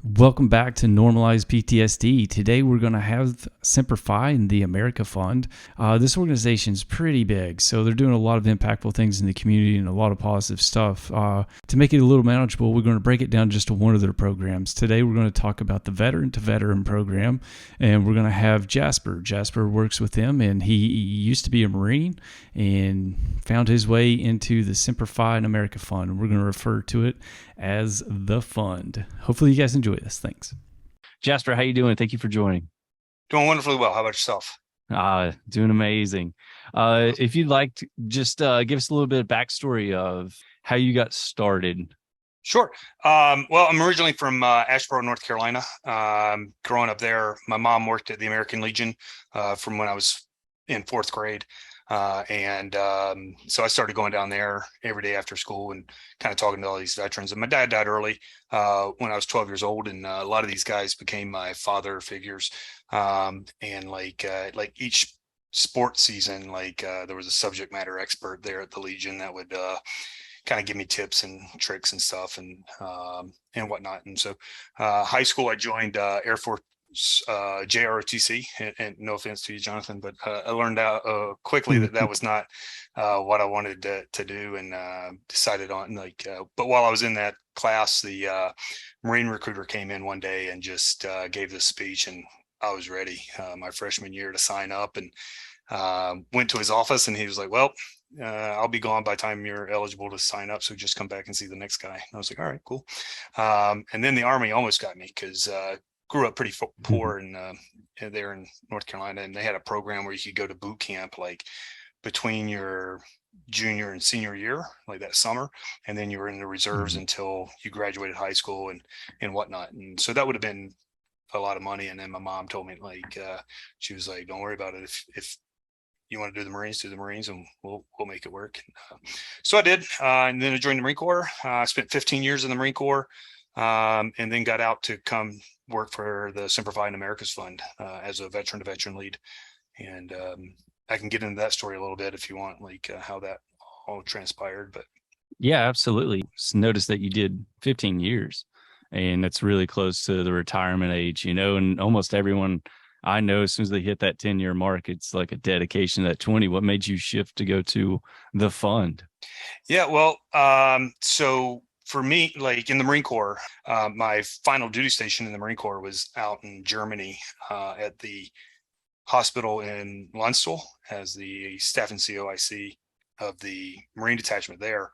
Welcome back to Normalized PTSD. Today we're going to have Semper and the America Fund. This organization is pretty big, so they're doing a lot of impactful things in the community and a lot of positive stuff. To make it a little manageable, we're going to break it down just to one of their programs. Today we're going to talk about the Veteran to Veteran program, and we're going to have Jasper. Jasper works with them, and he used to be a Marine and found his way into the Semper and America Fund, and we're going to refer to it as the fund. Hopefully you guys enjoy this. Thanks. Jasper, how you doing? Thank you for joining. Doing wonderfully well. How about yourself? Doing amazing. If you'd like to just give us a little bit of backstory of how you got started. Sure. Well, I'm originally from Asheboro, North Carolina. Growing up there, my mom worked at the American Legion from when I was in fourth grade. So I started going down there every day after school and kind of talking to all these veterans. And my dad died early when I was 12 years old. And a lot of these guys became my father figures. Like each sports season, there was a subject matter expert there at the Legion that would kind of give me tips and tricks and stuff and whatnot. And so high school, I joined Air Force JROTC, and no offense to you, Jonathan, but I learned out quickly that was not what I wanted to do, and decided on but while I was in that class, the Marine recruiter came in one day and just gave this speech, and I was ready my freshman year to sign up, and went to his office, and he was like, well, I'll be gone by the time you're eligible to sign up, so just come back and see the next guy. And I was like, all right, cool. And then the Army almost got me because grew up pretty poor and there in North Carolina, and they had a program where you could go to boot camp like between your junior and senior year, like that summer, and then you were in the reserves until you graduated high school and whatnot. And so that would have been a lot of money. And then my mom told me, she was like, don't worry about it. If you want to do the Marines, and we'll make it work. So I did, and then I joined the Marine Corps. I spent 15 years in the Marine Corps, and then got out to come work for the Semper and America's Fund as a veteran to veteran lead. And I can get into that story a little bit if you want, how that all transpired. But yeah, absolutely. Notice that you did 15 years, and that's really close to the retirement age, and almost everyone I know, as soon as they hit that 10-year mark, it's like a dedication to that 20. What made you shift to go to the fund? Yeah, well, so for me, like in the Marine Corps, my final duty station in the Marine Corps was out in Germany at the hospital in Lundstal as the staff and COIC of the Marine detachment there.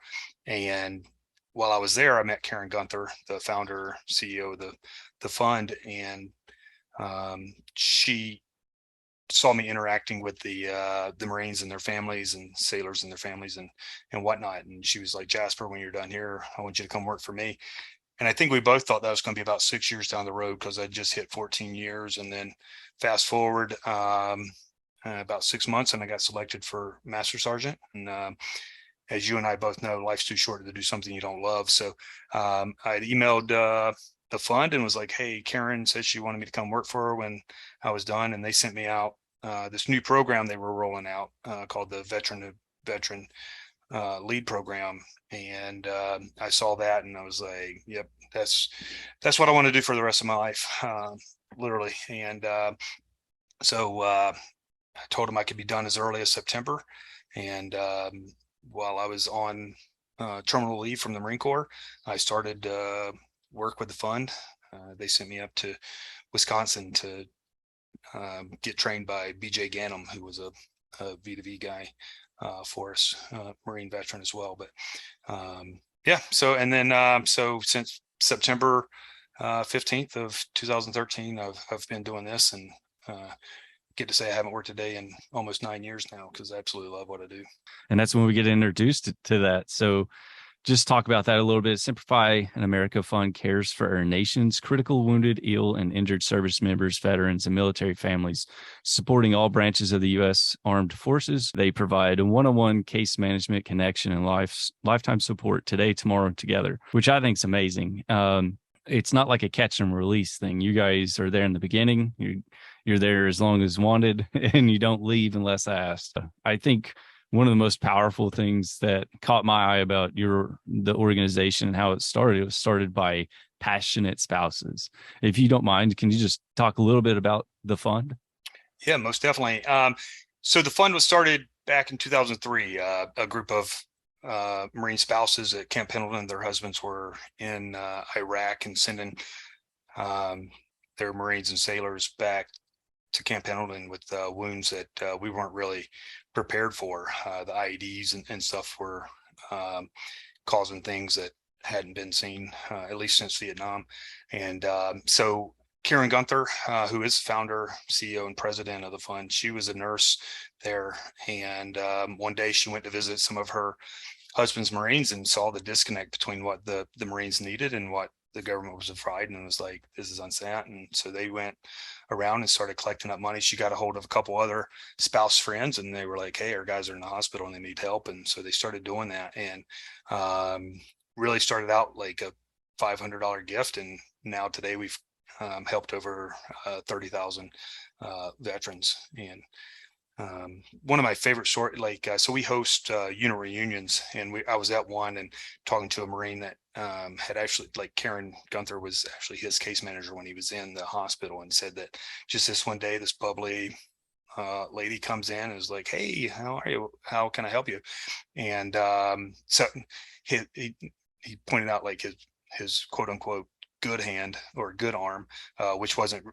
And while I was there, I met Karen Gunther, the founder, CEO of the fund, and she saw me interacting with the Marines and their families and sailors and their families and whatnot. And she was like, Jasper, when you're done here, I want you to come work for me. And I think we both thought that was going to be about 6 years down the road, because I just hit 14 years. And then fast forward about 6 months, and I got selected for Master Sergeant. And as you and I both know, life's too short to do something you don't love. So I emailed the fund and was like, hey, Karen said she wanted me to come work for her when I was done. And they sent me out this new program they were rolling out called the Veteran to Veteran Lead Program. And I saw that and I was like, yep, that's what I want to do for the rest of my life, literally. And so I told him I could be done as early as September. And while I was on terminal leave from the Marine Corps, I started work with the fund. They sent me up to Wisconsin to get trained by BJ Ganem, who was a V2V guy for us, Marine veteran as well. But so since September 15th of 2013, I've been doing this, and get to say I haven't worked a day in almost 9 years now, because I absolutely love what I do. And that's when we get introduced to that. So just talk about that a little bit. Semper and America Fund cares for our nation's critical, wounded, ill, and injured service members, veterans, and military families, supporting all branches of the U.S. Armed Forces. They provide a one-on-one case management, connection, and lifetime support today, tomorrow, and together, which I think is amazing. It's not like a catch and release thing. You guys are there in the beginning. You're there as long as wanted, and you don't leave unless asked. I think one of the most powerful things that caught my eye about the organization and how it was started by passionate spouses. If you don't mind, can you just talk a little bit about the fund? Yeah, most definitely. So the fund was started back in 2003. A group of Marine spouses at Camp Pendleton, their husbands were in Iraq and sending their Marines and sailors back to Camp Pendleton with wounds that we weren't really prepared for. The IEDs and stuff were causing things that hadn't been seen, at least since Vietnam. And so Karen Gunther, who is founder, CEO, and president of the fund, she was a nurse there. And one day she went to visit some of her husband's Marines and saw the disconnect between what the Marines needed and what the government was providing, and was like, this is unsound. And so they went around and started collecting up money. She got a hold of a couple other spouse friends, and they were like, hey, our guys are in the hospital and they need help. And so they started doing that, and really started out like a $500 gift. And now today we've helped over 30,000 veterans. And one of my favorite so we host unit reunions, and I was at one and talking to a Marine that had actually, like, Karen Gunther was actually his case manager when he was in the hospital, and said that just this one day, this bubbly lady comes in and is like, hey, how are you? How can I help you? And so he pointed out like his quote unquote good hand or good arm, which wasn't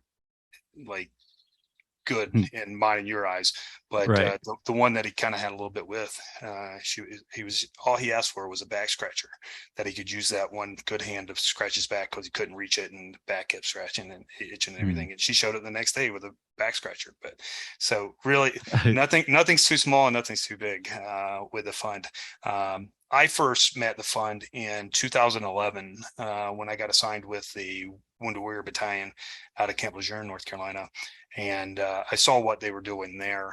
like good in mine and your eyes, but Right. The one that he kind of had a little bit with, he was, all he asked for was a back scratcher, that he could use that one good hand to scratch his back because he couldn't reach it, and the back kept scratching and itching and everything. And she showed it the next day with a back scratcher. But so really nothing's too small and nothing's too big with the fund. I first met the fund in 2011 when I got assigned with the Wounded Warrior Battalion out of Camp Lejeune, North Carolina. And I saw what they were doing there,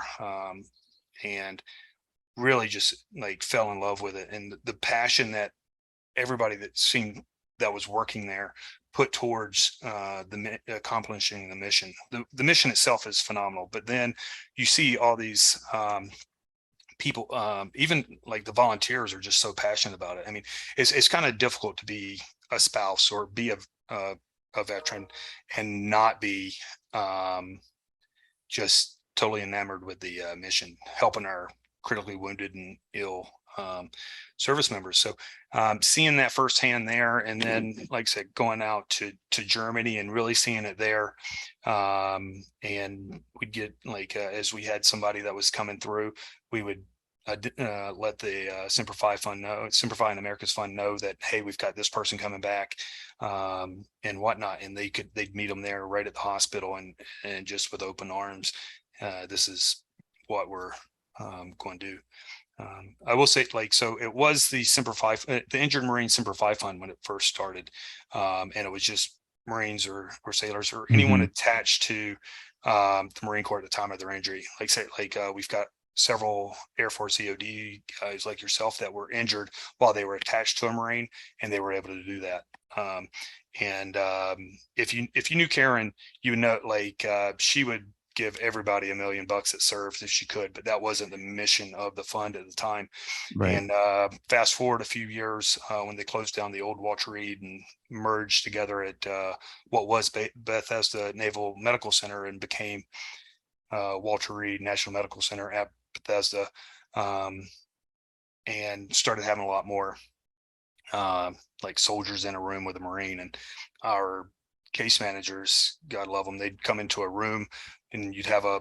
and really just like fell in love with it. And the passion that everybody that was working there put towards accomplishing the mission. The mission itself is phenomenal, but then you see all these people, even like the volunteers, are just so passionate about it. I mean, it's kind of difficult to be a spouse or be a veteran and not be just totally enamored with the mission, helping our critically wounded and ill service members. So seeing that firsthand there, and then, like I said, going out to Germany and really seeing it there, and we'd get like as we had somebody that was coming through, we would let the Semper Fi Fund know, Semper Fi and America's Fund know that, hey, we've got this person coming back, and whatnot, and they'd meet them there right at the hospital, and just with open arms, this is what we're going to do. I will say, like, so it was the Semper Fi, the Injured Marine Semper Fi Fund when it first started, and it was just Marines or sailors or anyone attached to the Marine Corps at the time of their injury. Like say, like we've got several Air Force EOD guys like yourself that were injured while they were attached to a Marine, and they were able to do that. If you knew Karen, you would know, like, she would give everybody $1 million that served if she could, but that wasn't the mission of the fund at the time. Right. And fast forward a few years, when they closed down the old Walter Reed and merged together at what was Bethesda Naval Medical Center and became Walter Reed National Medical Center at Bethesda, and started having a lot more like soldiers in a room with a Marine. And our case managers, God love them, they'd come into a room and you'd have a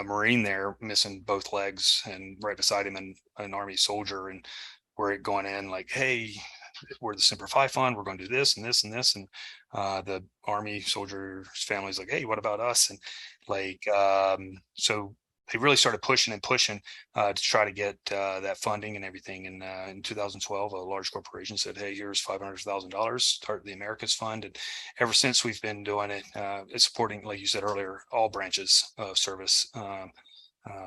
Marine there missing both legs, and right beside him an Army soldier, and we're going in like, hey, we're the Semper Fi Fund, we're going to do this and this and this. And the Army soldier's family's like, hey, what about us? And like, so they really started pushing to try to get that funding and everything. And in 2012, a large corporation said, hey, here's $500,000, start the America's Fund. And ever since, we've been doing it. It's supporting, like you said earlier, all branches of service,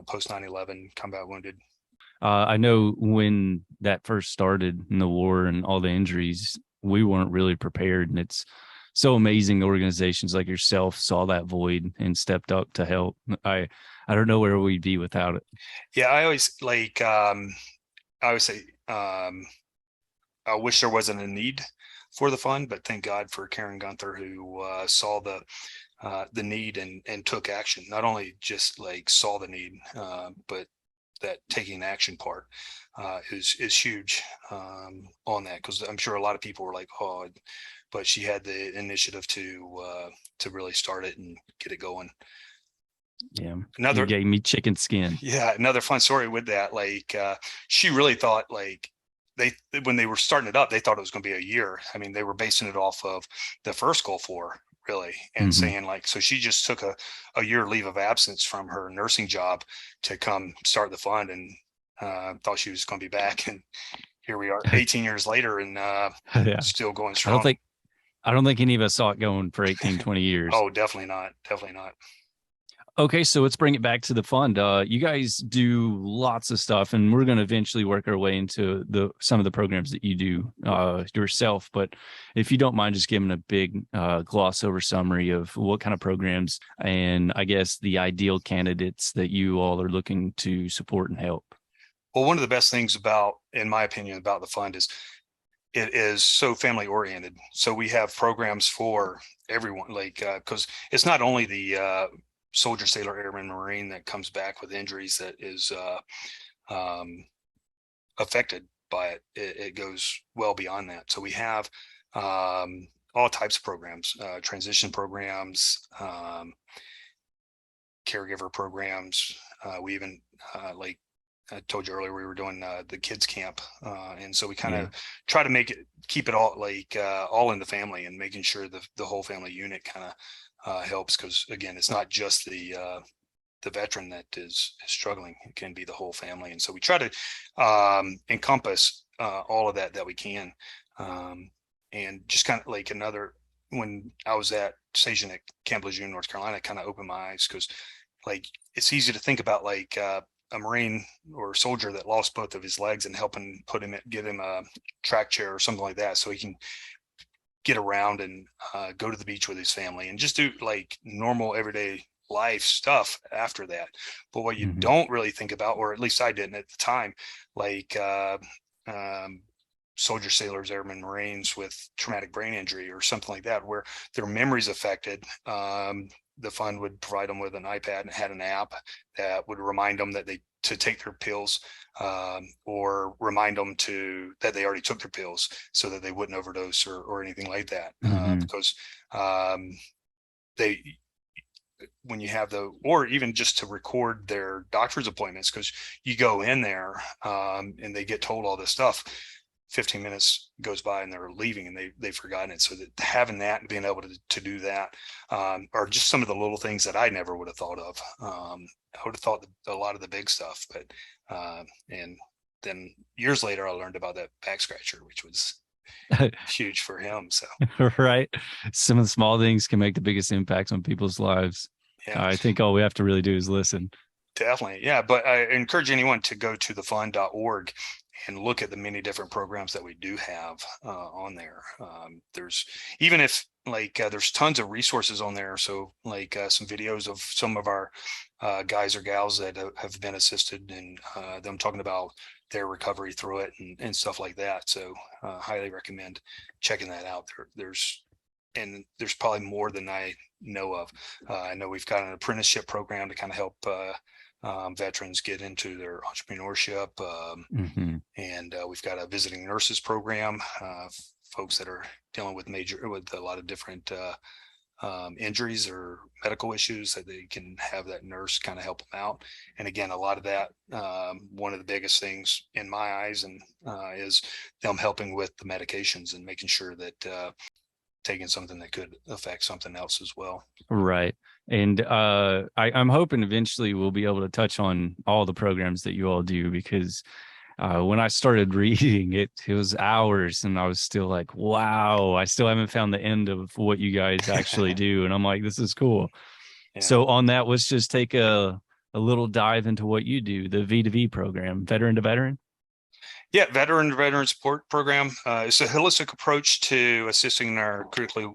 post 9/11, combat wounded. I know when that first started in the war and all the injuries, we weren't really prepared. And it's so amazing organizations like yourself saw that void and stepped up to help. I don't know where we'd be without it. Yeah, I always I always say, I wish there wasn't a need for the fund, but thank God for Karen Gunther, who saw the need and took action. Not only just like saw the need, but that taking action part is huge on that, because I'm sure a lot of people were like, oh, but she had the initiative to really start it and get it going. Yeah, Another, you gave me chicken skin. yeah, another fun story with that. Like she really thought, like, when they were starting it up, they thought it was going to be a year. I mean, they were basing it off of the first Gulf War, really, and saying like, so she just took a year leave of absence from her nursing job to come start the fund, and thought she was going to be back, and here we are 18 years later, and Yeah. still going I strong. don't think any of us saw it going for 18, 20 years. Oh, definitely not. Definitely not. Okay, so let's bring it back to the fund. You guys do lots of stuff, and we're going to eventually work our way into some of the programs that you do yourself. But if you don't mind, just giving a big gloss over summary of what kind of programs and I guess the ideal candidates that you all are looking to support and help. Well, one of the best things about, in my opinion, about the fund is it is so family oriented. So we have programs for everyone, like, because it's not only the soldier, sailor, airman, Marine that comes back with injuries that is affected by it. It goes well beyond that. So we have all types of programs, transition programs, caregiver programs. We even like I told you earlier, we were doing the kids camp, and so we kind of try to keep it all like all in the family, and making sure the whole family unit kind of helps, because again, it's not just the veteran that is struggling; it can be the whole family, and so we try to encompass all of that we can, and just kind of like when I was stationed at Camp Lejeune, North Carolina, it kind of opened my eyes, because like it's easy to think about like a Marine or a soldier that lost both of his legs, and helping get him a track chair or something like that, so he can get around and go to the beach with his family and just do like normal everyday life stuff after that. But what you don't really think about, or at least I didn't at the time, like soldiers, sailors, airmen, Marines with traumatic brain injury or something like that, where their memory's affected. The fund would provide them with an iPad, and had an app that would remind them that to take their pills, or remind them that they already took their pills, so that they wouldn't overdose or anything like that. Because when you have or even just to record their doctor's appointments, because you go in there and they get told all this stuff, 15 minutes goes by and they're leaving, and they've forgotten it. So that having that and being able to do that are just some of the little things that I never would have thought of. I would have thought a lot of the big stuff, but and then years later I learned about that back scratcher, which was huge for him. So right, some of the small things can make the biggest impacts on people's lives. Yeah. I think all we have to really do is listen. Definitely. Yeah. But I encourage anyone to go to thefund.org and look at the many different programs that we do have on there. There's, even if like there's tons of resources on there. So like some videos of some of our guys or gals that have been assisted, and them talking about their recovery through it and stuff like that. So highly recommend checking that out. There's probably more than I know of. I know we've got an apprenticeship program to kind of help veterans get into their entrepreneurship, and we've got a visiting nurses program, folks that are dealing with a lot of different injuries or medical issues, that they can have that nurse kind of help them out. And again, a lot of that, one of the biggest things in my eyes and is them helping with the medications and making sure that taking something that could affect something else as well. Right. And I'm hoping eventually we'll be able to touch on all the programs that you all do, because when I started reading it, it was hours, and I was still like, wow, I still haven't found the end of what you guys actually do. And I'm like, this is cool. Yeah. So on that, let's just take a little dive into what you do, the V2V program, veteran to veteran. Yeah, veteran support program. It's a holistic approach to assisting our critically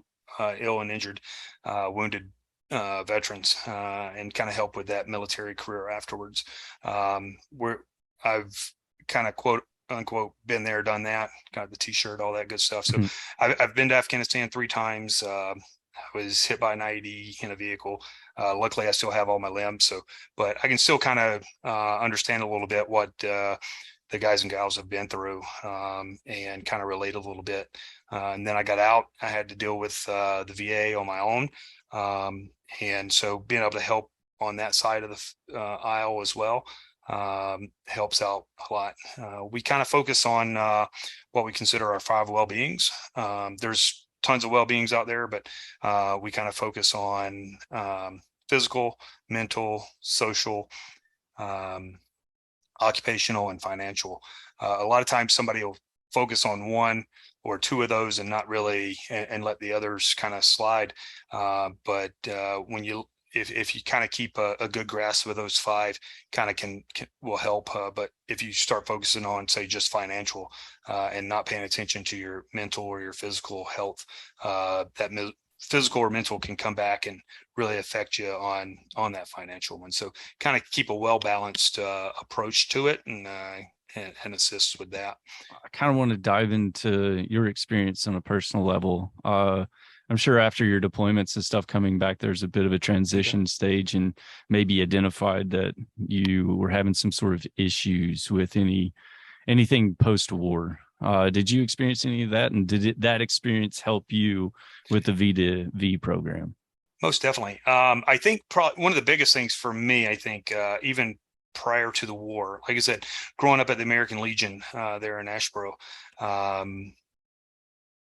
ill and injured, wounded veterans, and kind of help with that military career afterwards. I've kind of quote unquote been there, done that, got the t-shirt, all that good stuff. So I've been to Afghanistan 3 times. I was hit by an IED in a vehicle. Luckily, I still have all my limbs. So, but I can still kind of understand a little bit what the guys and gals have been through, and kind of relate a little bit. And then I got out. I had to deal with the VA on my own. And so being able to help on that side of the aisle as well helps out a lot. We kind of focus on what we consider our 5 well-beings. There's tons of well-beings out there, but we kind of focus on physical, mental, social, occupational, and financial. A lot of times somebody will focus on 1 or 2 of those and not really, and let the others kind of slide. But when if you kind of keep a good grasp of those 5, kind of will help. But if you start focusing on, say, just financial, and not paying attention to your mental or your physical health, that physical or mental can come back and really affect you on that financial one. So kind of keep a well-balanced approach to it, and assist with that. I kind of want to dive into your experience on a personal level. I'm sure after your deployments and stuff coming back, there's a bit of a transition stage, and maybe identified that you were having some sort of issues with anything post-war. Did you experience any of that? And did that experience help you with the V2V program? Most definitely. I think probably one of the biggest things for me, I think, even prior to the war, like I said, growing up at the American Legion there in Asheboro,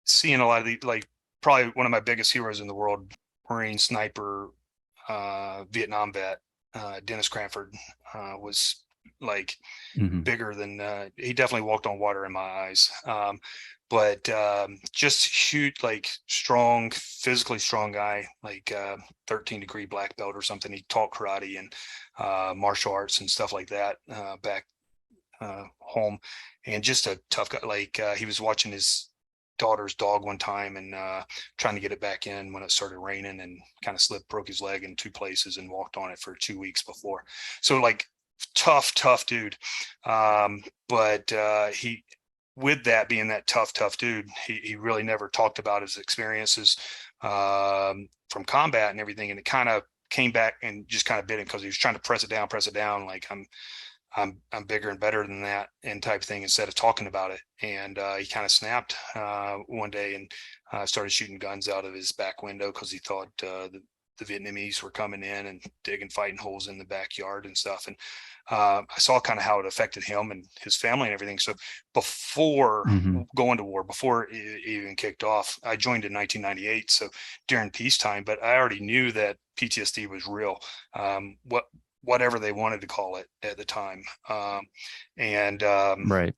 seeing a lot of the, like, probably one of my biggest heroes in the world, Marine sniper, Vietnam vet, Dennis Cranford, was like bigger than, he definitely walked on water in my eyes. But just huge, like strong, physically strong guy, like 13-degree black belt or something. He taught karate and martial arts and stuff like that back home, and just a tough guy. Like he was watching his daughter's dog one time and trying to get it back in when it started raining, and kind of slipped, broke his leg in 2 places, and walked on it for 2 weeks before. So like tough dude. But he, with that being that tough dude, he really never talked about his experiences from combat and everything. And it kind of came back and just kind of bit him, because he was trying to press it down, like I'm bigger and better than that, and type thing, instead of talking about it. And he kind of snapped one day and started shooting guns out of his back window, because he thought the Vietnamese were coming in and digging fighting holes in the backyard and stuff. And I saw kind of how it affected him and his family and everything. So before going to war, before it even kicked off, I joined in 1998. So during peacetime, but I already knew that PTSD was real. Whatever they wanted to call it at the time. Right.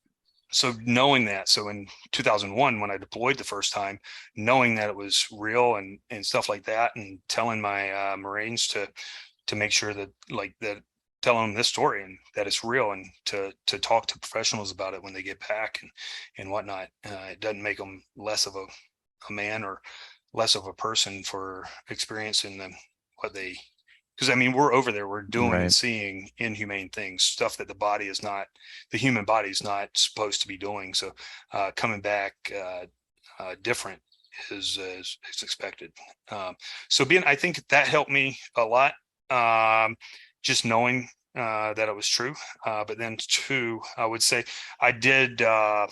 So knowing that, so in 2001, when I deployed the first time, knowing that it was real and stuff like that, and telling my Marines to make sure that, like, that, telling them this story and that it's real, and to talk to professionals about it when they get back and whatnot. It doesn't make them less of a man or less of a person for experiencing what they, because I mean, we're over there, we're doing and seeing inhumane things, stuff that the human body is not supposed to be doing. So coming back different is expected. So I think that helped me a lot, just knowing that it was true. But then 2, I would say I did, I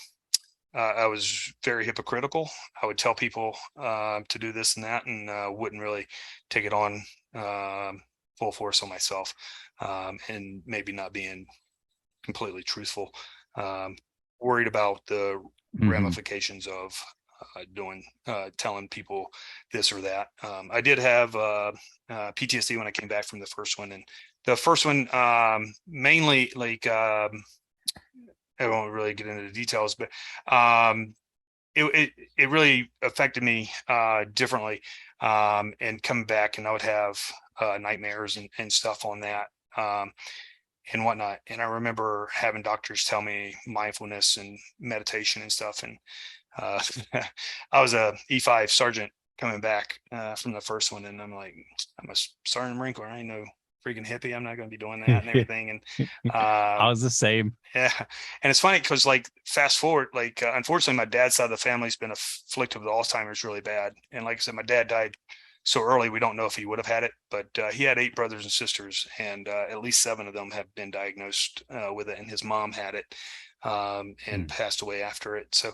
was very hypocritical. I would tell people to do this and that, and wouldn't really take it on full force on myself, and maybe not being completely truthful, worried about the ramifications of telling people this or that. I did have PTSD when I came back from the first one, and the first one mainly, like, I won't really get into the details, but it really affected me differently, and coming back, and I would have nightmares and stuff on that, and whatnot. And I remember having doctors tell me mindfulness and meditation and stuff. And I was a E5 sergeant coming back from the first one, and I'm like, I'm a sergeant Marine Corps. I ain't no freaking hippie. I'm not going to be doing that and everything. And I was the same. yeah, and it's funny because like fast forward, like unfortunately, my dad's side of the family's been afflicted with Alzheimer's really bad, and like I said, my dad died so early we don't know if he would have had it, but he had 8 brothers and sisters, and at least 7 of them have been diagnosed with it, and his mom had it and passed away after it. So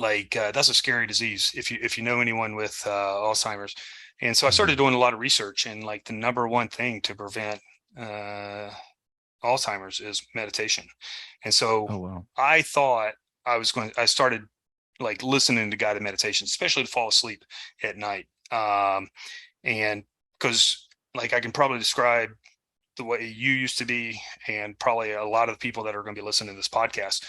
that's a scary disease if you know anyone with Alzheimer's. And so I started doing a lot of research, and like the number one thing to prevent Alzheimer's is meditation. And so I thought I started like listening to guided meditations, especially to fall asleep at night. And because like I can probably describe the way you used to be, and probably a lot of the people that are going to be listening to this podcast,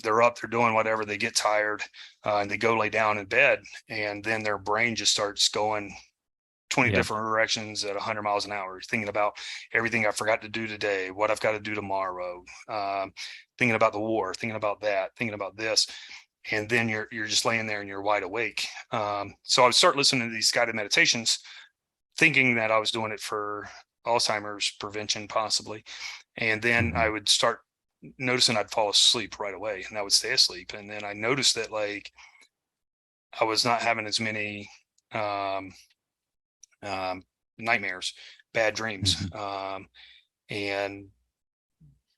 they're up, they're doing whatever, they get tired, and they go lay down in bed, and then their brain just starts going 20 different directions at 100 miles an hour, thinking about everything I forgot to do today, what I've got to do tomorrow, thinking about the war, thinking about that, thinking about this. And then you're just laying there and you're wide awake. So I would start listening to these guided meditations, thinking that I was doing it for Alzheimer's prevention possibly. And then I would start noticing I'd fall asleep right away, and I would stay asleep. And then I noticed that like I was not having as many nightmares, bad dreams. And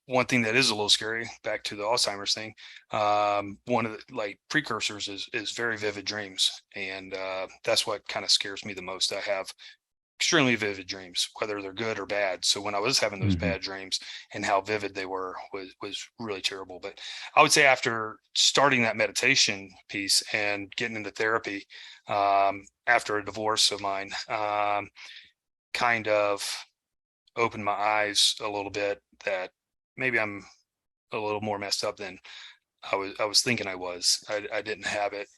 one thing that is a little scary, back to the Alzheimer's thing, one of the like precursors is very vivid dreams. And that's what kind of scares me the most. I have extremely vivid dreams, whether they're good or bad. So when I was having those bad dreams and how vivid they were was really terrible. But I would say after starting that meditation piece and getting into therapy, after a divorce of mine, kind of opened my eyes a little bit that maybe I'm a little more messed up than I was thinking I was. I didn't have it,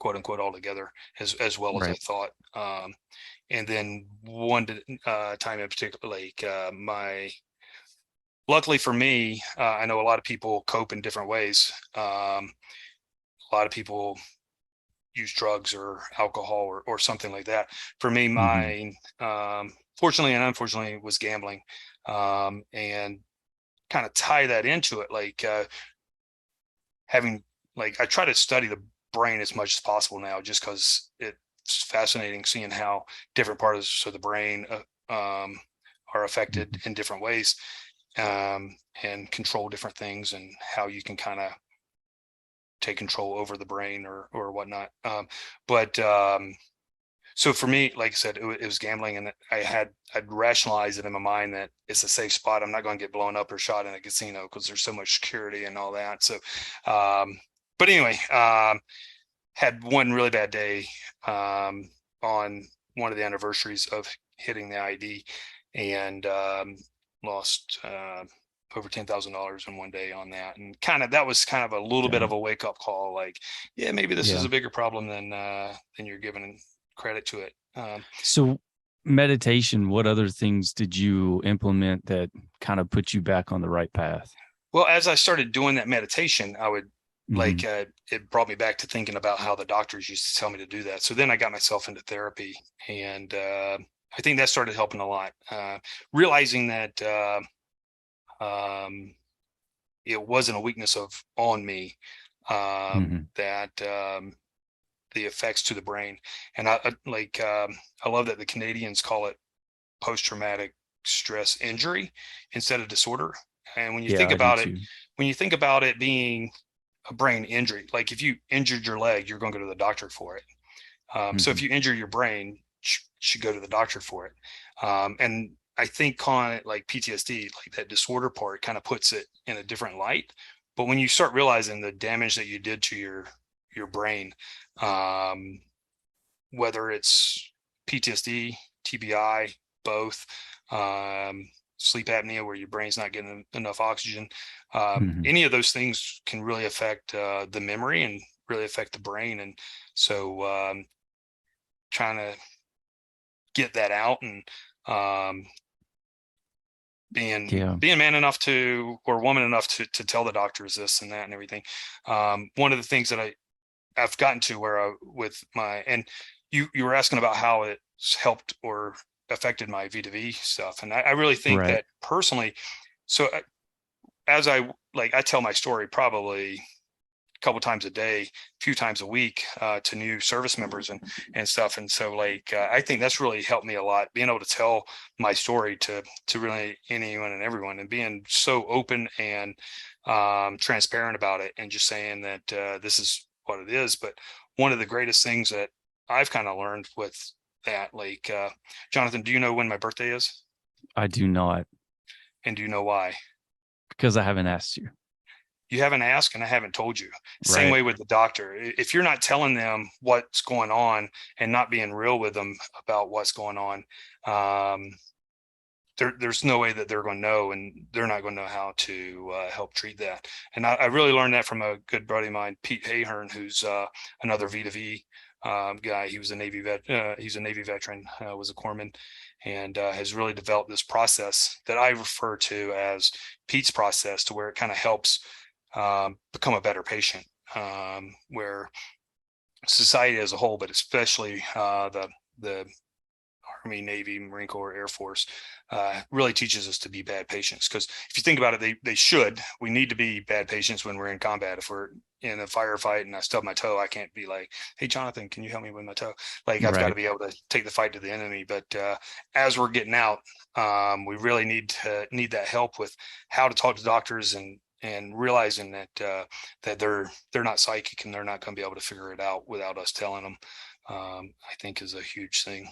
quote unquote, all together as well as I thought. And then one time in particular, like luckily for me, I know a lot of people cope in different ways. A lot of people use drugs or alcohol or something like that. For me, mine, fortunately and unfortunately, was gambling. And kind of tie that into it, like I try to study the brain as much as possible now, just because it's fascinating seeing how different parts of the brain are affected in different ways, and control different things, and how you can kind of take control over the brain or whatnot. So for me, like I said, it was gambling, and I'd rationalize it in my mind that it's a safe spot. I'm not going to get blown up or shot in a casino because there's so much security and all that. So, but anyway, had one really bad day on one of the anniversaries of hitting the ID, and lost over $10,000 in one day on that. And that was kind of a little bit of a wake up call. Like, yeah, maybe this is a bigger problem than you're giving credit to it. So meditation, what other things did you implement that kind of put you back on the right path? Well, as I started doing that meditation, I would it brought me back to thinking about how the doctors used to tell me to do that. So then I got myself into therapy, and I think that started helping a lot. Realizing that it wasn't a weakness on me, that the effects to the brain. And I love that the Canadians call it post-traumatic stress injury instead of disorder. And when you think about it being a brain injury, like if you injured your leg, you're going to go to the doctor for it. So if you injure your brain, you should go to the doctor for it. And I think calling it like PTSD, like that disorder part, kind of puts it in a different light. But when you start realizing the damage that you did to your brain, whether it's PTSD, TBI, both, sleep apnea where your brain's not getting enough oxygen, any of those things can really affect the memory and really affect the brain. And so trying to get that out, and being man enough to, or woman enough to tell the doctors this and that and everything. One of the things that I've gotten to where and you were asking about how it's helped or affected my V2V stuff. And I really think Right. that personally, so as I tell my story probably a couple times a day, a few times a week, to new service members and stuff. And so I think that's really helped me a lot, being able to tell my story to really anyone and everyone, and being so open and transparent about it, and just saying that this is what it is. But one of the greatest things that I've kind of learned with that, Jonathan, do you know when my birthday is? I do not, And do you know why? because I haven't asked you. You haven't asked, and I haven't told you. Same Right. way with the doctor. If you're not telling them what's going on and not being real with them about what's going on, there's no way that they're going to know, and they're not going to know how to help treat that. And I really learned that from a good buddy of mine, Pete Ahern, who's another V2V guy. He was a Navy he's a Navy veteran, was a corpsman, and has really developed this process that I refer to as Pete's process, to where it kind of helps become a better patient, where society as a whole, but especially the Army, Navy, Marine Corps, Air Force, really teaches us to be bad patients. Because if you think about it, we need to be bad patients when we're in combat. If we're in a firefight and I stub my toe, I can't be like, hey, Jonathan, can you help me with my toe? I've got to Right. be able to take the fight to the enemy. But as we're getting out, we really need that help with how to talk to doctors, and realizing that that they're not psychic, and they're not going to be able to figure it out without us telling them, I think is a huge thing.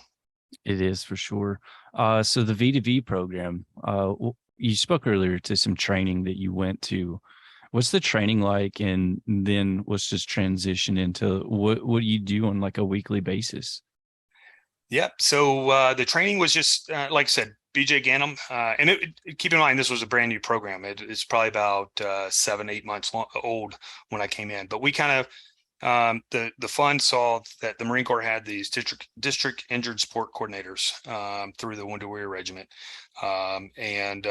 It is for sure. So the V2V program, you spoke earlier to some training that you went to. What's the training like? And then let's just transition into what do you do on like a weekly basis? Yeah. So the training was just, like I said, BJ Ganem. And keep in mind, this was a brand new program. It's probably about 7-8 months old when I came in. But we kind of, the fund saw that the Marine Corps had these district injured support coordinators through the Wounded Warrior Regiment. And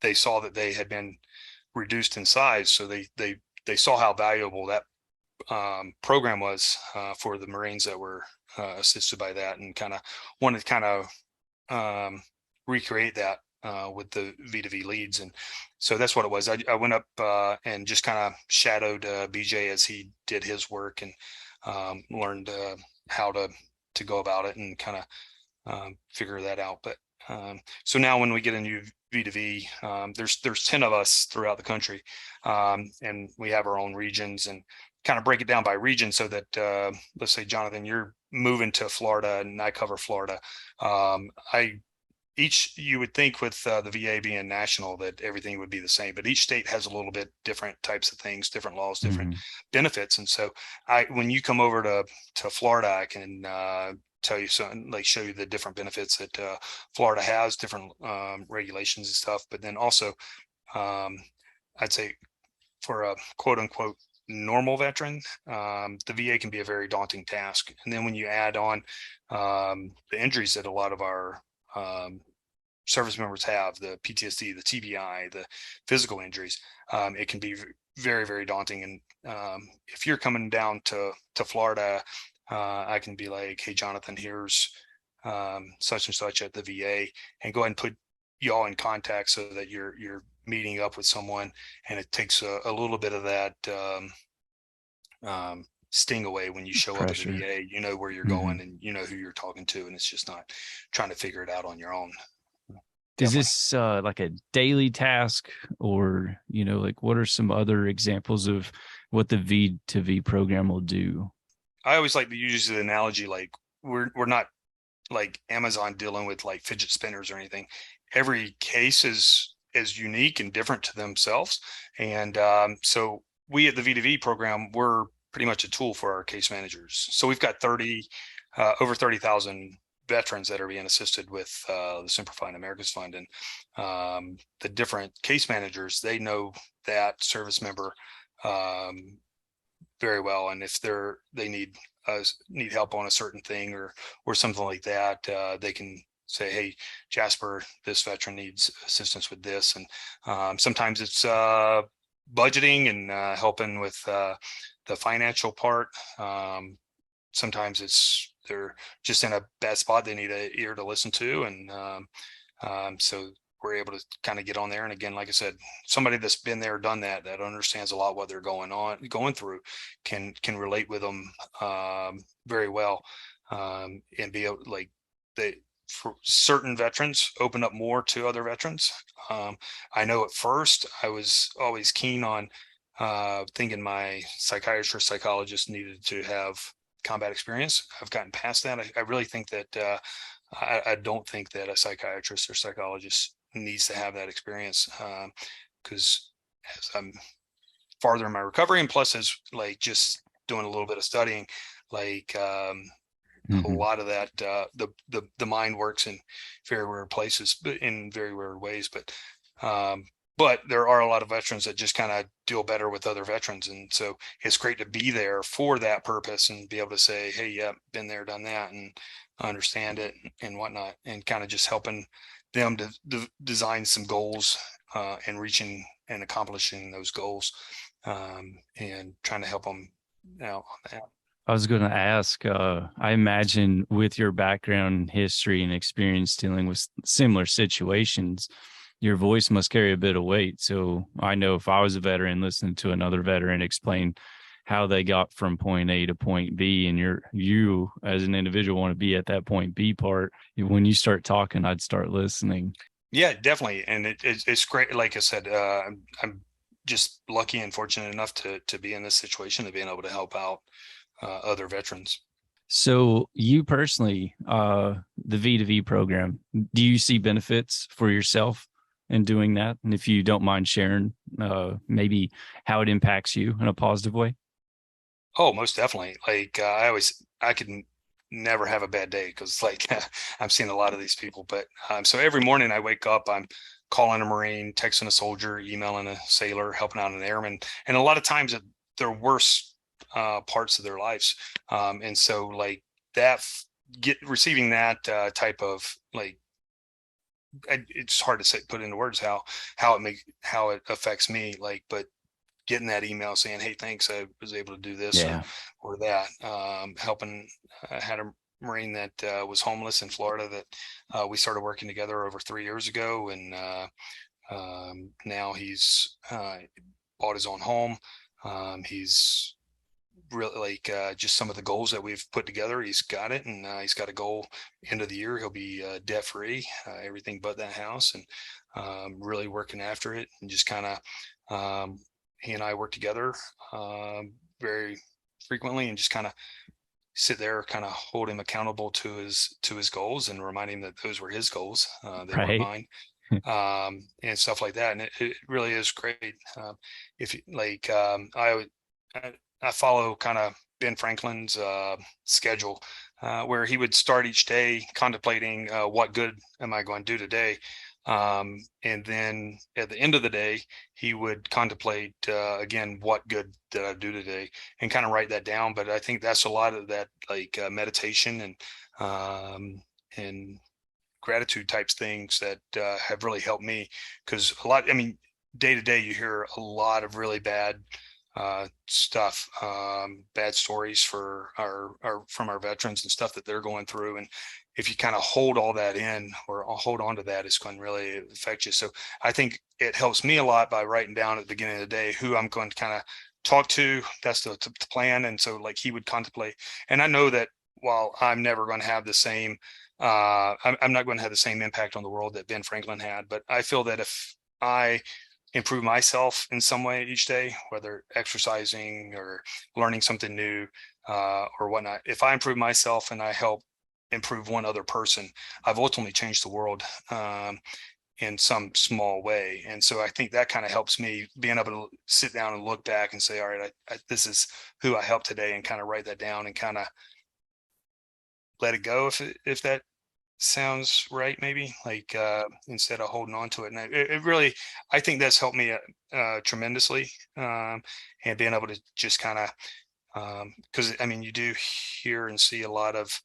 they saw that they had been reduced in size. So they saw how valuable that program was for the Marines that were assisted by that, and kind of wanted to kind of recreate that with the V2V leads. And so that's what it was. I went up and just kind of shadowed BJ as he did his work, and learned how to go about it, and kind of figure that out. But so now when we get a new V2V, there's 10 of us throughout the country, and we have our own regions, and kind of break it down by region, so that let's say, Jonathan, you're moving to Florida and I cover Florida. You would think with the VA being national that everything would be the same, but each state has a little bit different types of things, different laws, different benefits. And so when you come over to Florida, I can tell you something, show you the different benefits that Florida has, different regulations and stuff. But then also, I'd say for a quote unquote normal veteran, the VA can be a very daunting task. And then when you add on the injuries that a lot of our service members have, the PTSD, the TBI, the physical injuries, it can be very, very daunting. And if you're coming down to Florida, I can be like, hey, Jonathan, here's such and such at the VA, and go ahead and put y'all in contact so that you're meeting up with someone, and it takes a little bit of that sting away when you show Pressure. up at the VA. You know where you're going, and you know who you're talking to, and it's just not trying to figure it out on your own. Is Definitely. this like a daily task, or like what are some other examples of what the V2V program will do? I always like to use the analogy, like we're not like Amazon dealing with like fidget spinners or anything. Every case is unique and different to themselves. And so we at the V2V program, we're pretty much a tool for our case managers. So we've got over 30,000 veterans that are being assisted with the Semper America's Fund. And the different case managers, they know that service member very well. And if they need help on a certain thing or something like that, they can say, hey, Jasper, this veteran needs assistance with this. And sometimes it's budgeting and helping with the financial part. Sometimes they're just in a bad spot. They need an ear to listen to. And so we're able to kind of get on there. And again, like I said, somebody that's been there, done that understands a lot what they're going through, can relate with them very well, and be able, like, for certain veterans open up more to other veterans. I know at first I was always keen on thinking my psychiatrist, psychologist needed to have combat experience. I've gotten past that. I really think that I don't think that a psychiatrist or psychologist needs to have that experience, because as I'm farther in my recovery, and plus as like just doing a little bit of studying, like a lot of that, the mind works in very weird places, but in very weird ways. But there are a lot of veterans that just kind of deal better with other veterans. And so it's great to be there for that purpose and be able to say, hey, yeah, been there, done that, and understand it and whatnot, and kind of just helping them to design some goals, and reaching and accomplishing those goals, and trying to help them out on that. I was going to ask, I imagine with your background, history, and experience dealing with similar situations, your voice must carry a bit of weight. So I know if I was a veteran listening to another veteran explain how they got from point A to point B, and you as an individual want to be at that point B part, when you start talking, I'd start listening. Yeah, definitely. And it's great. Like I said, I'm just lucky and fortunate enough to be in this situation, to being able to help out other veterans. So you personally, the V2V program, do you see benefits for yourself in doing that? And if you don't mind sharing, maybe how it impacts you in a positive way? Oh, most definitely. Like I can never have a bad day, because like I'm seeing a lot of these people. But so every morning I wake up, I'm calling a Marine, texting a soldier, emailing a sailor, helping out an airman, and a lot of times at their worst parts of their lives. And so like that, receiving that type of, like, it's hard to say, put into words how it affects me. Like, but getting that email saying, hey, thanks, I was able to do this, Yeah. or that, helping. I had a Marine that was homeless in Florida that we started working together over 3 years ago. And now he's bought his own home. He's really, like, just some of the goals that we've put together, he's got it. And he's got a goal, end of the year he'll be debt free, everything but that house, and really working after it. And just kind of, he and I work together very frequently, and just kind of sit there, kind of hold him accountable to his goals, and remind him that those were his goals, they weren't mine, and stuff like that. And it really is great. If like, I follow kind of Ben Franklin's schedule, where he would start each day contemplating, what good am I going to do today? And then at the end of the day, he would contemplate, again, what good did I do today, and kind of write that down. But I think that's a lot of that, like, meditation and gratitude types things that have really helped me. Because I mean, day to day, you hear a lot of really bad stuff, bad stories from our veterans and stuff that they're going through. And if you kind of hold all that in, or hold on to that, it's going to really affect you. So I think it helps me a lot by writing down at the beginning of the day who I'm going to kind of talk to. That's the plan. And so, like, he would contemplate, and I know that while I'm never going to have the same, I'm not going to have the same impact on the world that Ben Franklin had, but I feel that if I improve myself in some way each day, whether exercising or learning something new, or whatnot, if I improve myself and I help improve one other person, I've ultimately changed the world in some small way. And so I think that kind of helps me, being able to sit down and look back and say, all right, this is who I helped today, and kind of write that down and kind of let it go, if that sounds right, maybe, like, instead of holding on to it. And it really, I think that's helped me tremendously, and being able to just kind of, because I mean, you do hear and see a lot of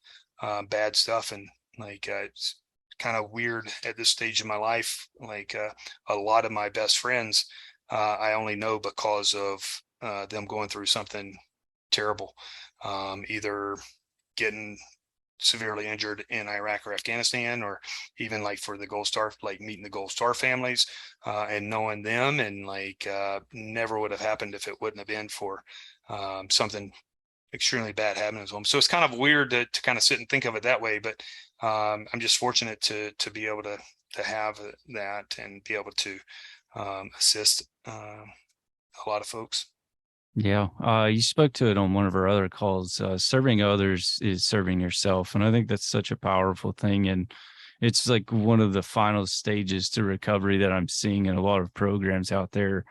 bad stuff, and like, it's kind of weird at this stage of my life. Like, a lot of my best friends, I only know because of them going through something terrible, either getting severely injured in Iraq or Afghanistan, or even like for the Gold Star, like meeting the Gold Star families, and knowing them, and like never would have happened if it wouldn't have been for something extremely bad happening to them. So it's kind of weird to kind of sit and think of it that way, but I'm just fortunate to be able to have that and be able to assist a lot of folks. Yeah, you spoke to it on one of our other calls. Serving others is serving yourself, and I think that's such a powerful thing. And it's like one of the final stages to recovery that I'm seeing in a lot of programs out there.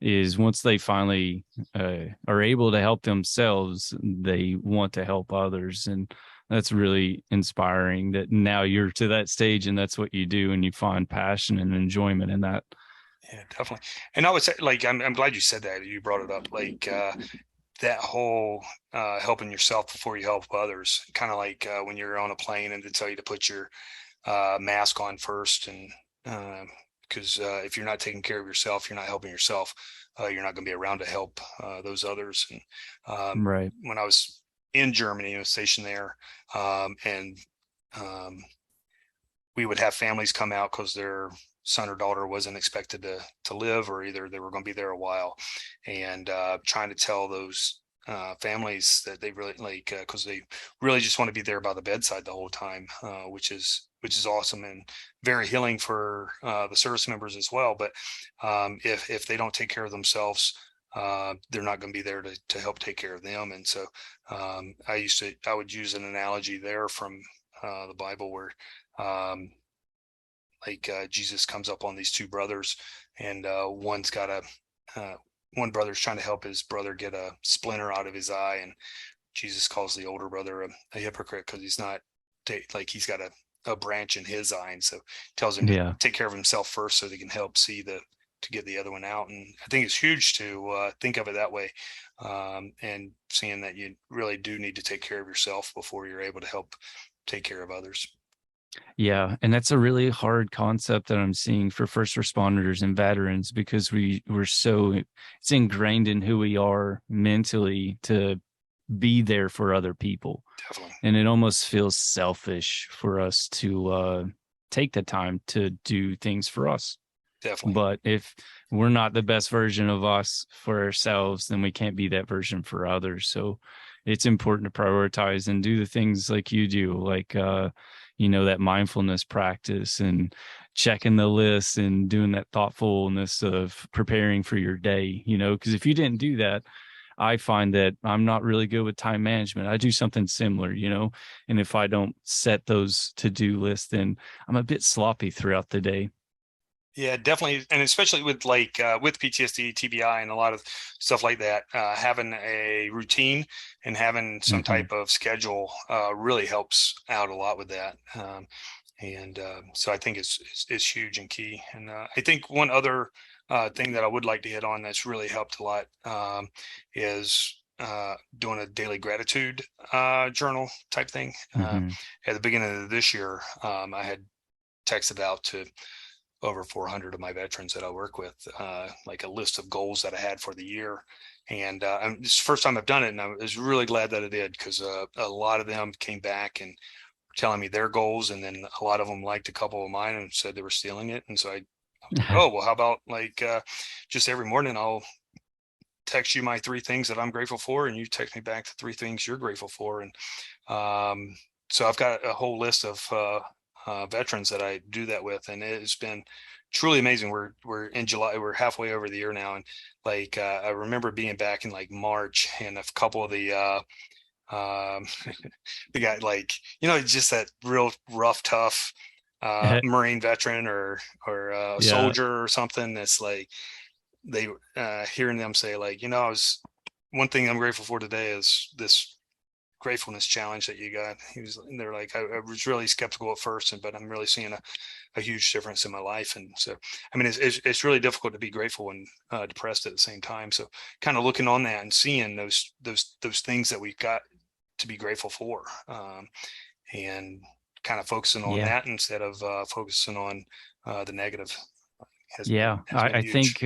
Is once they finally are able to help themselves, they want to help others, and that's really inspiring. That now you're to that stage, and that's what you do, and you find passion and enjoyment in that. Yeah, definitely. And I would say, like, I'm glad you said that. You brought it up, like that whole helping yourself before you help others. Kind of like when you're on a plane and they tell you to put your mask on first, and because if you're not taking care of yourself, you're not helping yourself. You're not going to be around to help those others. And Right. when I was in Germany, stationed there, and we would have families come out because their son or daughter wasn't expected to live, or either they were going to be there a while, and trying to tell those families that they really like, because they really just want to be there by the bedside the whole time, which is awesome and very healing for the service members as well. But if they don't take care of themselves, they're not going to be there to help take care of them. And so I would use an analogy there from the Bible where Jesus comes up on these two brothers, and one's got one brother's trying to help his brother get a splinter out of his eye, and Jesus calls the older brother a hypocrite because he's not he's got a branch in his eye, and so tells him to take care of himself first so they can help see to get the other one out. And I think it's huge to think of it that way, and seeing that you really do need to take care of yourself before you're able to help take care of others. Yeah, and that's a really hard concept that I'm seeing for first responders and veterans, because it's ingrained in who we are mentally to be there for other people. Definitely. And it almost feels selfish for us to take the time to do things for us. Definitely. But if we're not the best version of us for ourselves, then we can't be that version for others. So it's important to prioritize and do the things like you do, like that mindfulness practice and checking the list and doing that thoughtfulness of preparing for your day, because if you didn't do that, I find that I'm not really good with time management. I do something similar, and if I don't set those to-do lists, then I'm a bit sloppy throughout the day. Yeah, definitely. And especially with with PTSD, TBI, and a lot of stuff like that, having a routine and having some type of schedule really helps out a lot with that. So I think it's huge and key. And I think one other thing that I would like to hit on that's really helped a lot is doing a daily gratitude journal type thing. At the beginning of this year, I had texted out to over 400 of my veterans that I work with, like a list of goals that I had for the year. And it's the first time I've done it, and I was really glad that I did, because a lot of them came back and were telling me their goals, and then a lot of them liked a couple of mine and said they were stealing it. And so I was like, oh, well, how about just every morning I'll text you my 3 things that I'm grateful for, and you text me back the 3 things you're grateful for. And so I've got a whole list of veterans that I do that with, and it's been truly amazing. We're in July, we're halfway over the year now, and I remember being back in March, and a couple of the the guy, just that real rough, tough Marine veteran or a soldier or something, that's they hearing them say one thing I'm grateful for today is this gratefulness challenge that you got. They're like, I was really skeptical at first, but I'm really seeing a huge difference in my life. And so, I mean, it's really difficult to be grateful and depressed at the same time. So kind of looking on that and seeing those things that we've got to be grateful for, and kind of focusing on that instead of focusing on the negative. I think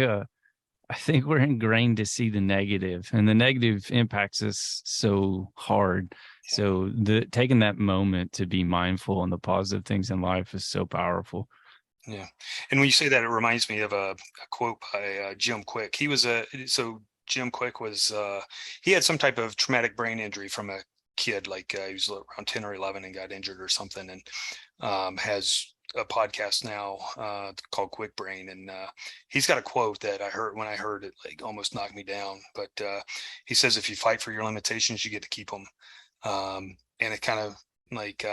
I think we're ingrained to see the negative, and the negative impacts us so hard. Yeah. So taking that moment to be mindful on the positive things in life is so powerful. Yeah. And when you say that, it reminds me of a quote by Jim Quick. Jim Quick was, he had some type of traumatic brain injury from a kid, like he was around 10 or 11 and got injured or something, and has a podcast now called Quick Brain. And he's got a quote that I heard when I heard it, like almost knocked me down. But he says, if you fight for your limitations, you get to keep them. And it kind of like,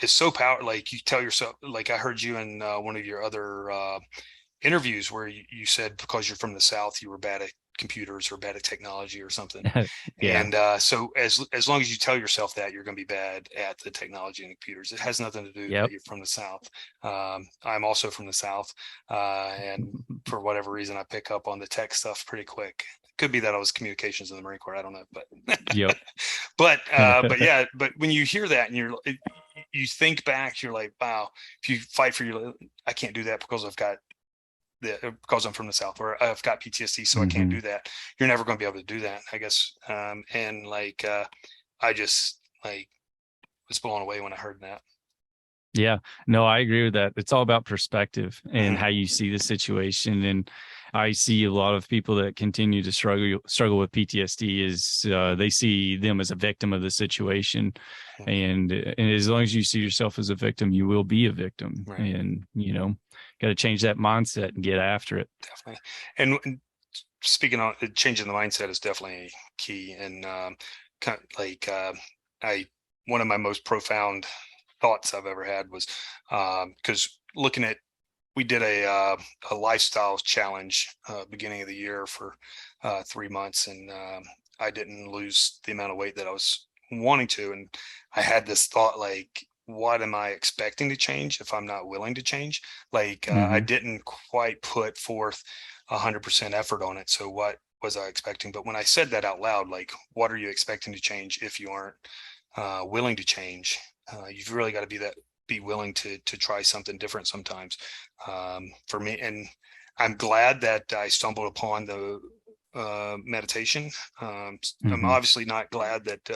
is so powerful. Like you tell yourself, like I heard you in one of your other interviews where you said because you're from the South, you were bad at computers or bad at technology or something. Yeah. And so as long as you tell yourself that, you're going to be bad at the technology and the computers. It has nothing to do Yep. that you're from the South. I'm also from the South, and for whatever reason, I pick up on the tech stuff pretty quick. Could be that I was communications in the Marine Corps. I don't know, but Yep. but yeah, but when you hear that and you think back, you're like, wow, if you fight for your, I can't do that because because I'm from the South, or I've got PTSD, so I can't do that. You're never going to be able to do that, I guess. And like, I just like was blown away when I heard that. Yeah, no, I agree with that. It's all about perspective and how you see the situation. And I see a lot of people that continue to struggle with PTSD is they see them as a victim of the situation. And as long as you see yourself as a victim, you will be a victim. Right. And, got to change that mindset and get after it. Definitely. And speaking of changing the mindset is definitely key. And kind of like one of my most profound thoughts I've ever had was because we did a lifestyle challenge beginning of the year for 3 months, and I didn't lose the amount of weight that I was wanting to. And I had this thought, like, what am I expecting to change if I'm not willing to change? Like I didn't quite put forth 100% effort on it. So what was I expecting? But when I said that out loud, like, what are you expecting to change if you aren't willing to change? You've really got to be willing to try something different sometimes. For me, and I'm glad that I stumbled upon the meditation. I'm obviously not glad that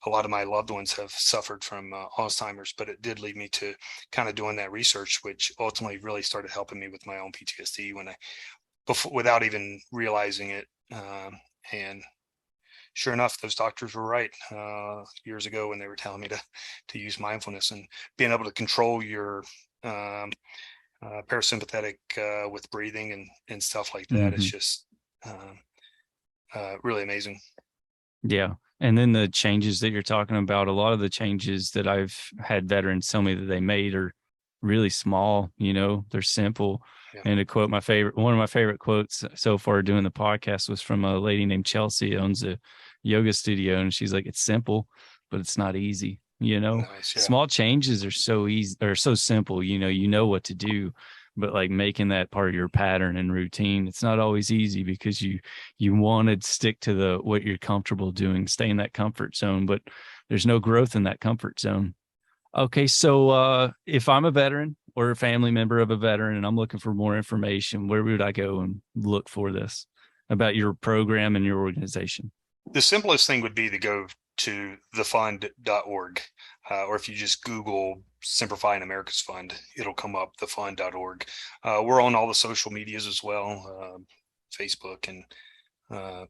a lot of my loved ones have suffered from Alzheimer's, but it did lead me to kind of doing that research, which ultimately really started helping me with my own PTSD without even realizing it. And sure enough, those doctors were right years ago when they were telling me to use mindfulness, and being able to control your parasympathetic with breathing and stuff like that. It's just really amazing. Yeah. And then the changes that you're talking about, a lot of the changes that I've had veterans tell me that they made are really small, they're simple. Yeah. And to quote one of my favorite quotes so far doing the podcast was from a lady named Chelsea, owns a yoga studio. And she's like, it's simple, but it's not easy. Nice, yeah. Small changes are so easy or so simple, you know what to do, but like making that part of your pattern and routine, it's not always easy because you want to stick to what you're comfortable doing, stay in that comfort zone, but there's no growth in that comfort zone. Okay. So, if I'm a veteran or a family member of a veteran and I'm looking for more information, where would I go and look for this about your program and your organization? The simplest thing would be to go to thefund.org, or if you just Google Simplifying America's Fund, it'll come up, thefund.org. We're on all the social medias as well, Facebook and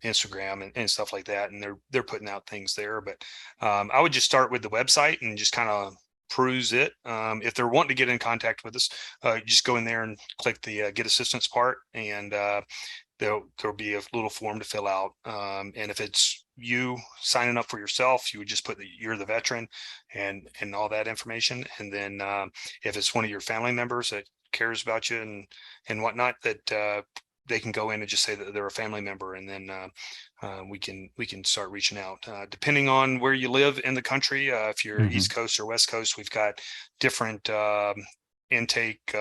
Instagram and stuff like that, and they're putting out things there. But I would just start with the website and just kind of peruse it. If they're wanting to get in contact with us, just go in there and click the get assistance part, and there'll be a little form to fill out. And if it's you signing up for yourself, you would just put that you're the veteran and all that information. And then if it's one of your family members that cares about you and whatnot, that they can go in and just say that they're a family member, and then we can start reaching out. Depending on where you live in the country, if you're East Coast or West Coast, we've got different intake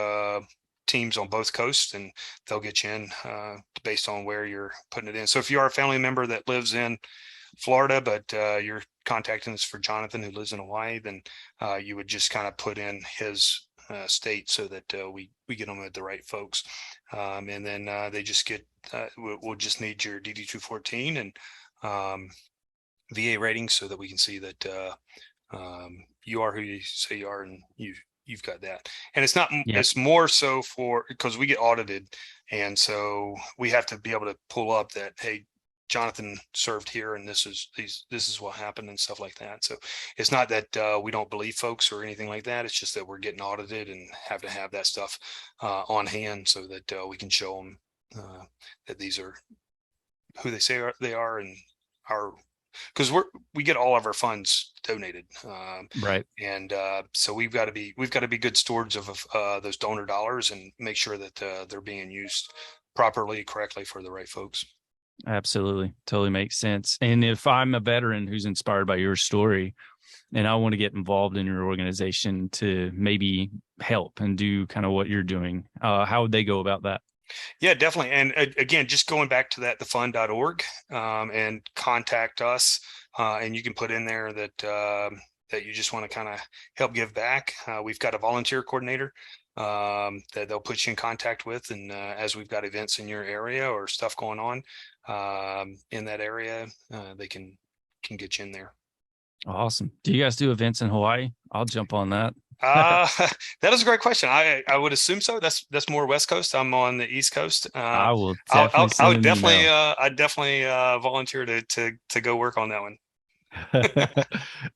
teams on both coasts, and they'll get you in based on where you're putting it in. So if you are a family member that lives in Florida, but you're contacting us for Jonathan who lives in Hawaii, then you would just kind of put in his state so that we get them at the right folks. And then they just get, we'll just need your DD 214 and VA ratings so that we can see that you are who you say you are, and you've got that. And it's not, it's more so for, because we get audited, and so we have to be able to pull up that, hey, Jonathan served here, and this is what happened and stuff like that. So it's not that we don't believe folks or anything like that. It's just that we're getting audited and have to have that stuff on hand so that we can show them that these are who they say they are, and our, because we get all of our funds donated, right? And so we've got to be good stewards of those donor dollars and make sure that they're being used properly, correctly for the right folks. Absolutely. Totally makes sense. And if I'm a veteran who's inspired by your story and I want to get involved in your organization to maybe help and do kind of what you're doing, how would they go about that? Yeah, definitely. And again, just going back to that, thefund.org, and contact us. And you can put in there that that you just want to kind of help give back. We've got a volunteer coordinator that they'll put you in contact with. And as we've got events in your area or stuff going on in that area, they can get you in there. Awesome. Do you guys do events in Hawaii? I'll jump on that. That is a great question. I would assume so. That's more West Coast. I'm on the East Coast. I will definitely. I would definitely. I'd definitely volunteer to go work on that one.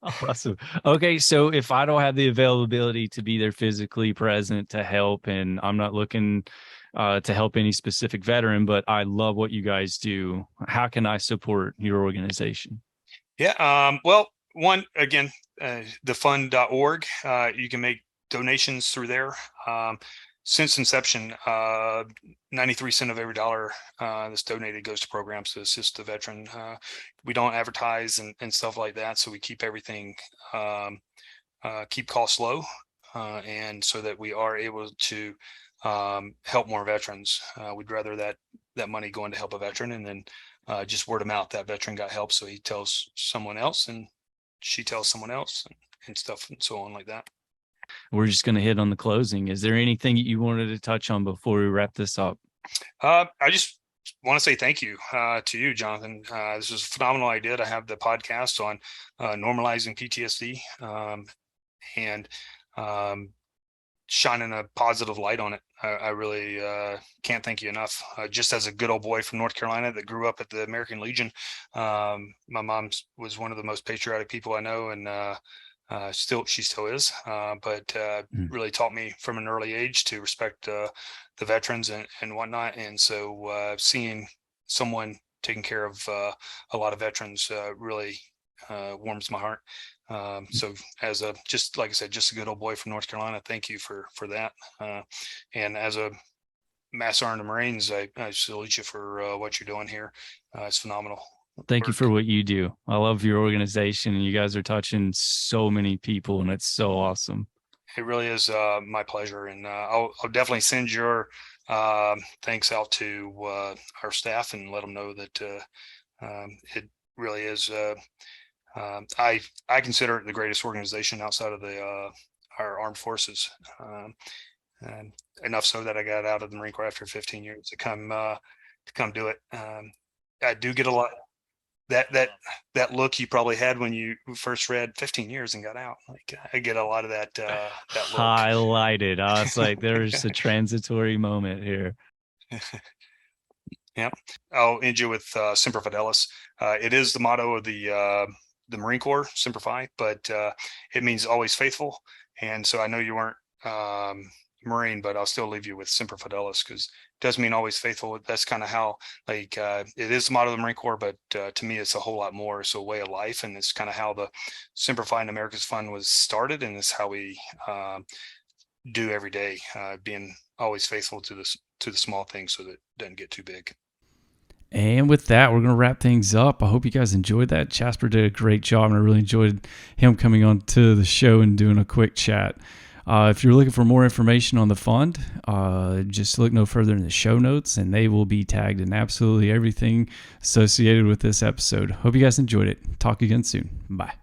Awesome. Okay, so if I don't have the availability to be there physically present to help, and I'm not looking to help any specific veteran, but I love what you guys do, how can I support your organization? Yeah. Well, one, again, thefund.org. You can make donations through there. Since inception, 93 cents of every dollar that's donated goes to programs to assist the veteran. We don't advertise and stuff like that, so we keep everything, keep costs low, and so that we are able to help more veterans. We'd rather that money go in to help a veteran, and then just word of mouth, that veteran got help, so he tells someone else, and she tells someone else, and stuff, and so on like that. We're just going to hit on the closing. Is there anything you wanted to touch on before we wrap this up? I just want to say thank you to you, Jonathan. This was a phenomenal idea to have the podcast on normalizing PTSD and shining a positive light on it. I really can't thank you enough. Just as a good old boy from North Carolina that grew up at the American Legion, my mom was one of the most patriotic people I know, and she still is, but really taught me from an early age to respect the veterans and whatnot. And so seeing someone taking care of a lot of veterans really warms my heart. So as just like I said, just a good old boy from North Carolina, thank you for that. And as a Master Sergeant of Marines, I salute you for what you're doing here. It's phenomenal. Thank you for what you do. I love your organization, and you guys are touching so many people, and it's so awesome. It really is my pleasure, and I'll definitely send your thanks out to our staff and let them know that it really is. I consider it the greatest organization outside of our armed forces. And enough so that I got out of the Marine Corps after 15 years to come do it. I do get a lot. That look you probably had when you first read 15 years and got out. Like, I get a lot of that look. Highlighted. I was like, there's a transitory moment here. Yeah. I'll end you with Semper Fidelis. It is the motto of the Marine Corps, Semper Fi, but it means always faithful. And so I know you weren't Marine, but I'll still leave you with Semper Fidelis, because it does mean always faithful. That's kind of how, like, it is the motto of the Marine Corps, but to me, it's a whole lot more. It's a way of life, and it's kind of how the Semper Fi and America's Fund was started, and it's how we do every day, being always faithful to the small things so that it doesn't get too big. And with that, we're going to wrap things up. I hope you guys enjoyed that. Jasper did a great job, and I really enjoyed him coming on to the show and doing a quick chat. If you're looking for more information on the fund, just look no further in the show notes, and they will be tagged in absolutely everything associated with this episode. Hope you guys enjoyed it. Talk again soon. Bye.